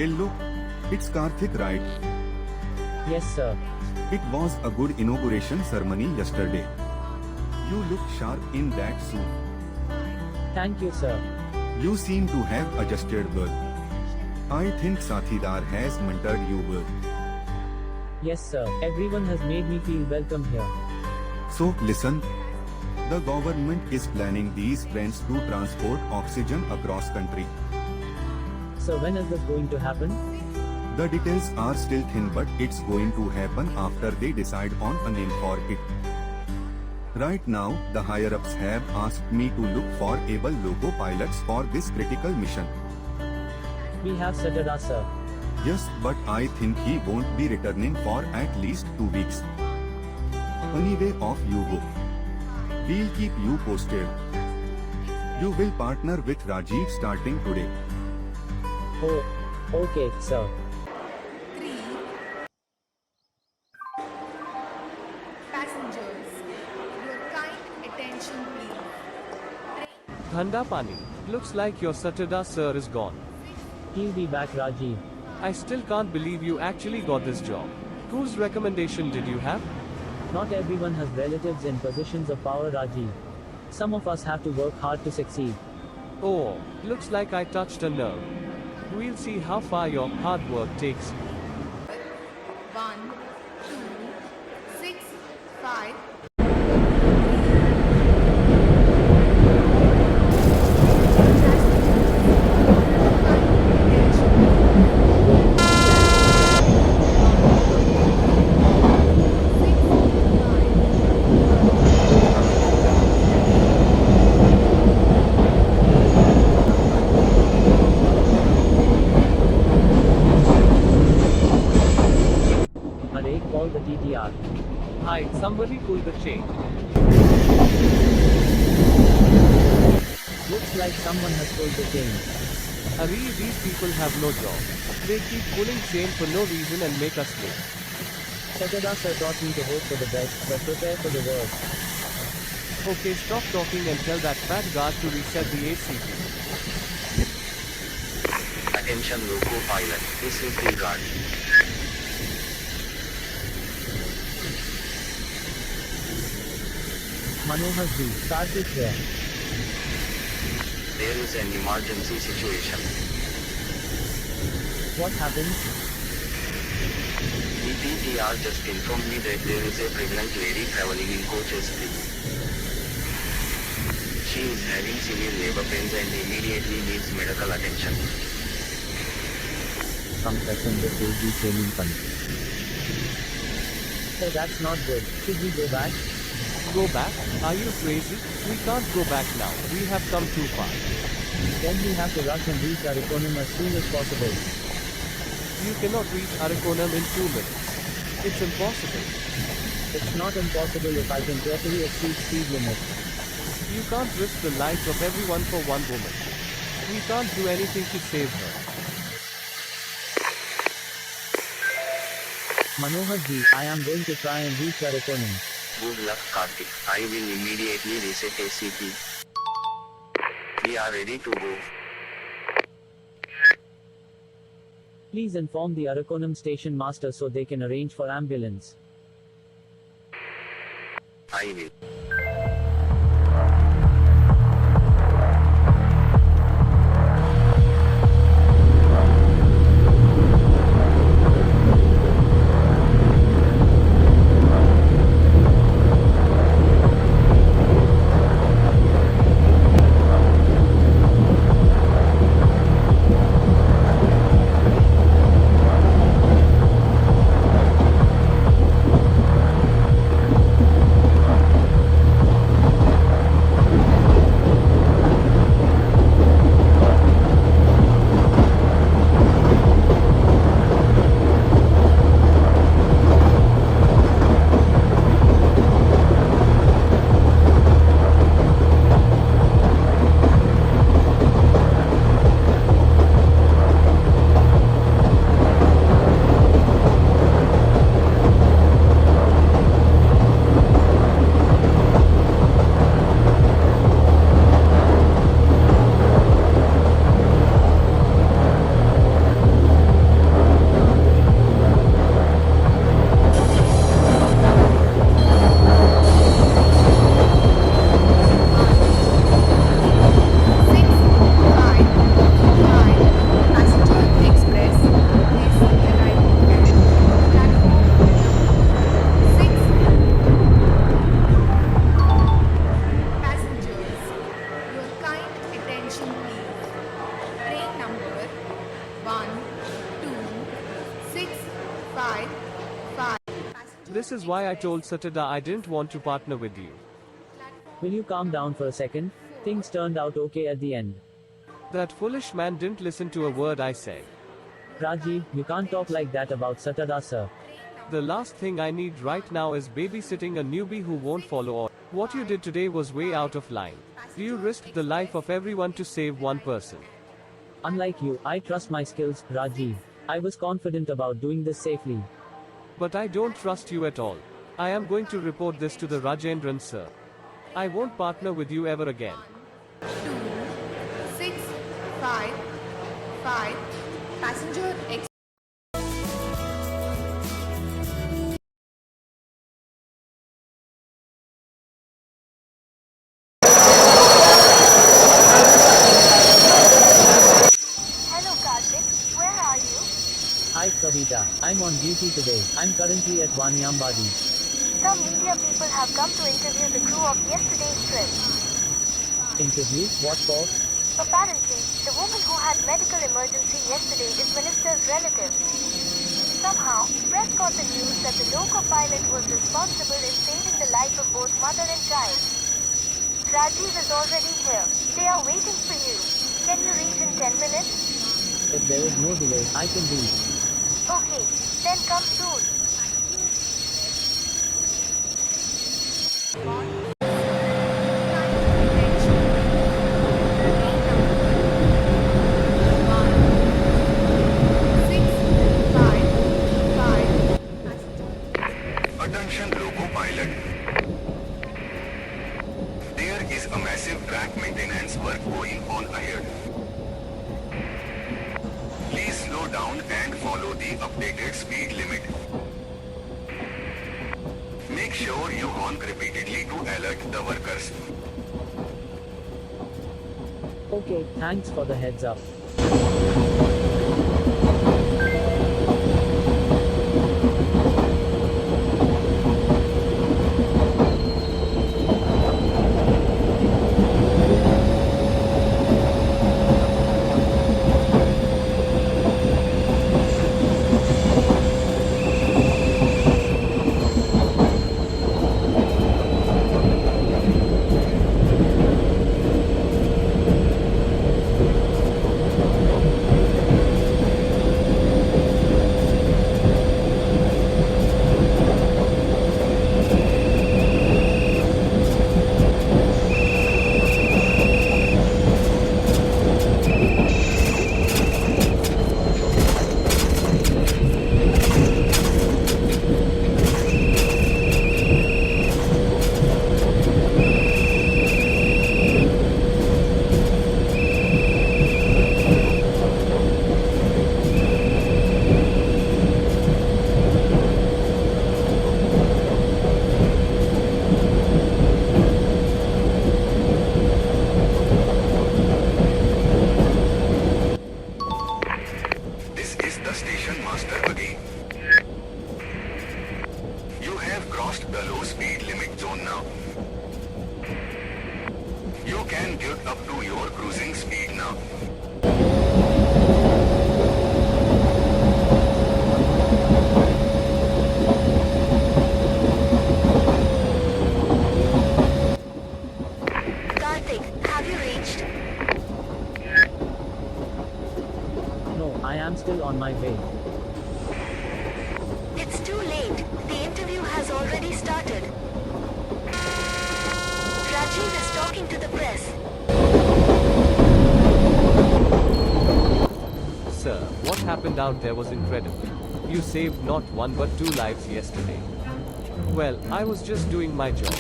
Hey look, it's Karthik, right? Yes, sir. It was a good inauguration ceremony yesterday. You look sharp in that suit. Thank you, sir. You seem to have adjusted well. I think Sathidar has mentored you well. Yes, sir. Everyone has made me feel welcome here. So listen. The government is planning these trains to transport oxygen across country. So when is this going to happen? The details are still thin, but it's going to happen after they decide on a name for it. Right now, the higher-ups have asked me to look for able loco pilots for this critical mission. We have Satyada, sir. Yes, but I think he won't be returning for at least 2 weeks. Anyway, off you go. We'll keep you posted. You will partner with Rajiv starting today. Oh, okay, sir. 3. Passengers, your kind attention please. Thandapani, looks like your Satyada sir is gone. He'll be back, Rajiv. I still can't believe you actually got this job. Whose recommendation did you have? Not everyone has relatives in positions of power, Rajiv. Some of us have to work hard to succeed. Oh, looks like I touched a nerve. We'll see how far your hard work takes you. 1, 2, 6, 5. Arey, call the TTR. Hi, somebody pull the chain. Looks like someone has pulled the chain. Hurry, these people have no job. They keep pulling chain for no reason and make us late. Satyada sir taught me to hope for the best, but prepare for the worst. Okay, stop talking and tell that fat guard to reset the ACP. Attention loco pilot, this is the guard. Manohar Ji, Karthik here. There is an emergency situation. What happened? The PTR just informed me that there is a pregnant lady traveling in coaches 3. She is having severe labor pains and immediately needs medical attention. Some passengers will be chaining fun. So that's not good. Should we go back? Go back? Are you crazy? We can't go back now. We have come too far. Then we have to rush and reach Arakonam as soon as possible. You cannot reach Arakonam in 2 minutes. It's impossible. It's not impossible if I can carefully exceed speed limit. You can't risk the lives of everyone for one woman. We can't do anything to save her. Manohar Ji, I am going to try and reach Arakonam. Good luck Karthik, I will immediately reset ACP. We are ready to go. Please inform the Arakonam station master so they can arrange for ambulance. I will. 5, 5. This is why I told Satada I didn't want to partner with you. Will you calm down for a second? Things turned out okay at the end. That foolish man didn't listen to a word I said. Rajiv, you can't talk like that about Satada, sir. The last thing I need right now is babysitting a newbie who won't follow orders. What you did today was way out of line. You risked the life of everyone to save one person. Unlike you, I trust my skills, Rajiv. I was confident about doing this safely. But I don't trust you at all. I am going to report this to the Rajendran sir. I won't partner with you ever again. 2, 6, 5, 5. Passenger X. Hello Karthik, where are you? Hi Kavita, I'm on duty today. I'm currently at Vanyambadi. Some media people have come to interview the crew of yesterday's trip. Interview? What for? Apparently, the woman who had medical emergency yesterday is Minister's relative. Somehow, press got the news that the loco pilot was responsible in saving the life of both mother and child. Rajiv is already here. They are waiting for you. Can you reach in 10 minutes? If there is no delay, I can do. Okay, then come soon. Attention loco pilot. There is a massive track maintenance work going on ahead. Please slow down and follow the updated speed limit. Make sure you honk repeatedly to alert the workers. Okay, thanks for the heads up. This is the station master again. You have crossed the low speed limit zone now. You can get up to your cruising speed now. Karthik, have you reached? No, I am still on my way. It's too late. The interview has already started. Rajiv is talking to the press. Sir, what happened out there was incredible. You saved not one but two lives yesterday. Well, I was just doing my job.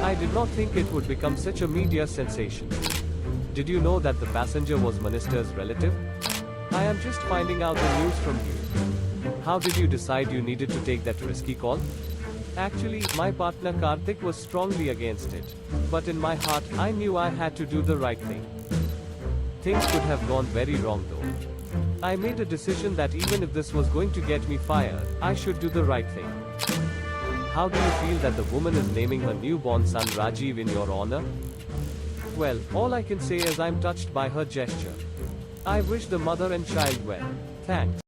I did not think it would become such a media sensation. Did you know that the passenger was Minister's relative? I am just finding out the news from you. How did you decide you needed to take that risky call? Actually, my partner Karthik was strongly against it. But in my heart, I knew I had to do the right thing. Things could have gone very wrong though. I made a decision that even if this was going to get me fired, I should do the right thing. How do you feel that the woman is naming her newborn son Rajiv in your honor? Well, all I can say is I'm touched by her gesture. I wish the mother and child well. Thanks.